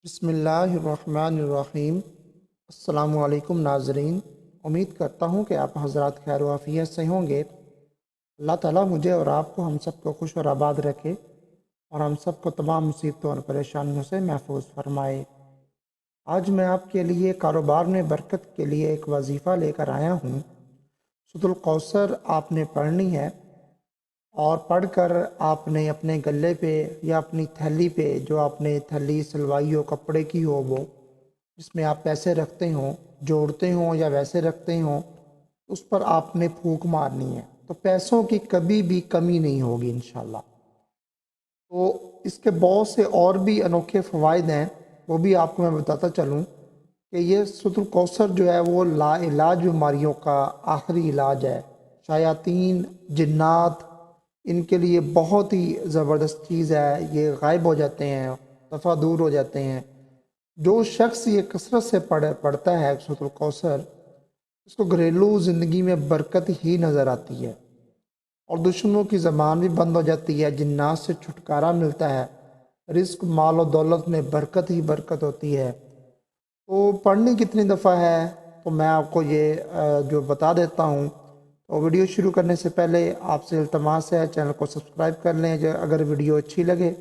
बिस्मिल्लाहिर्रहमानिर्रहीम। अस्सलामु अलैकुम नाज़रीन, उम्मीद करता हूँ कि आप हज़रात खैर व आफ़ियत से होंगे। अल्लाह ताला मुझे और आपको हम सबको खुश और आबाद रखे और हम सबको तमाम मुसीबतों और परेशानियों से महफूज फरमाए। आज मैं आपके लिए कारोबार में बरकत के लिए एक वजीफ़ा लेकर आया हूँ। सूरतुल कौसर आपने पढ़नी है और पढ़कर आपने अपने गले पे या अपनी थैली पे, जो आपने थैली सिलवाई हो कपड़े की हो, वो जिसमें आप पैसे रखते हो, जोड़ते हो या वैसे रखते हो, उस पर आपने फूंक मारनी है तो पैसों की कभी भी कमी नहीं होगी इंशाल्लाह। तो इसके बहुत से और भी अनोखे फ़वाइद हैं, वो भी आपको मैं बताता चलूँ कि ये सूरतुल कौसर जो है वो लाइलाज बीमारियों का आखिरी इलाज है। शायातीन, जिन्नात, इनके लिए बहुत ही ज़बरदस्त चीज़ है। ये गायब हो जाते हैं, दफ़ा दूर हो जाते हैं। जो शख्स ये कसरत से पढ़ता है सूरतुल कौसर, उसको घरेलू ज़िंदगी में बरकत ही नज़र आती है और दुश्मनों की ज़बान भी बंद हो जाती है, जिन्नात से छुटकारा मिलता है, रिस्क, माल और दौलत में बरकत ही बरकत होती है। तो पढ़नी कितनी दफ़ा है तो मैं आपको ये जो बता देता हूँ। तो वीडियो शुरू करने से पहले आपसे इल्तमास है, चैनल को सब्सक्राइब कर लें अगर वीडियो अच्छी लगे,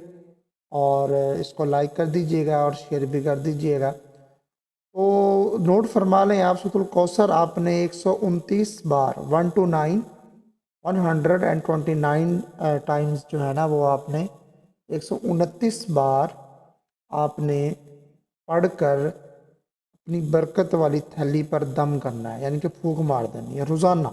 और इसको लाइक कर दीजिएगा और शेयर भी कर दीजिएगा। तो नोट फरमा लें आप, सूरतुल कौसर आपने 129 बार 129 टाइम्स जो है ना, वो आपने 129 बार आपने पढ़कर अपनी बरकत वाली थैली पर दम करना है, यानी कि फूंक मार देनी है रोज़ाना।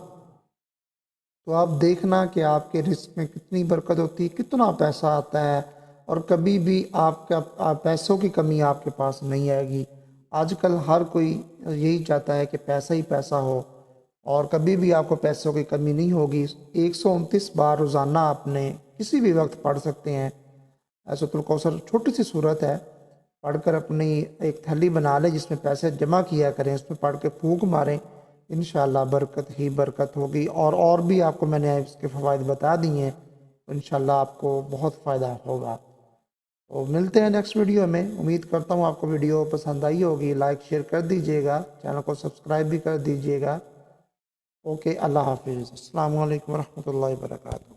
तो आप देखना कि आपके रिस्क में कितनी बरकत होती है, कितना पैसा आता है, और कभी भी आपका पैसों की कमी आपके पास नहीं आएगी। आजकल हर कोई यही चाहता है कि पैसा ही पैसा हो, और कभी भी आपको पैसों की कमी नहीं होगी। 129 बार रोज़ाना आपने किसी भी वक्त पढ़ सकते हैं। सूरतुल कौसर छोटी सी सूरत है, पढ़कर अपनी एक थैली बना लें जिसमें पैसे जमा किया करें, उसमें पढ़ के फूंक मारें, इंशाल्लाह बरकत ही बरकत होगी। और भी आपको मैंने इसके फ़वाइद बता दिए हैं, तो इंशाल्लाह आपको बहुत फ़ायदा होगा। तो मिलते हैं नेक्स्ट वीडियो में। उम्मीद करता हूँ आपको वीडियो पसंद आई होगी। लाइक शेयर कर दीजिएगा, चैनल को सब्सक्राइब भी कर दीजिएगा। ओके, अल्लाह हाफिज़। अस्सलामु अलैकुम वरहमतुल्लाहि वबरकातुहू।